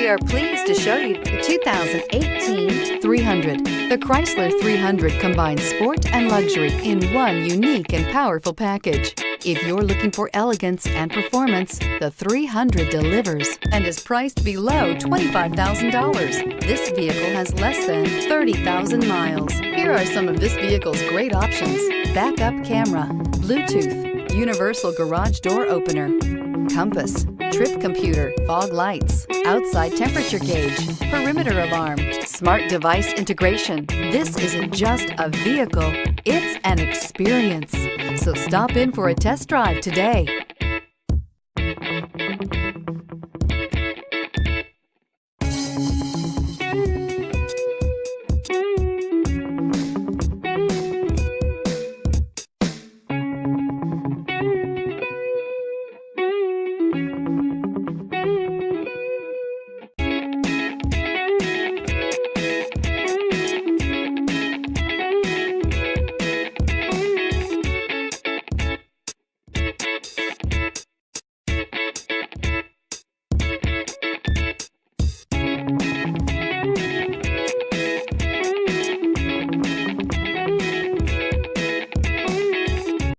We are pleased to show you the 2018 300. The Chrysler 300 combines sport and luxury in one unique and powerful package. If you're looking for elegance and performance, the 300 delivers and is priced below $25,000. This vehicle has less than 30,000 miles. Here are some of this vehicle's great options: backup camera, Bluetooth, universal garage door opener, compass, trip computer, fog lights, outside temperature gauge, perimeter alarm, smart device integration. This isn't just a vehicle, it's an experience. So stop in for a test drive today.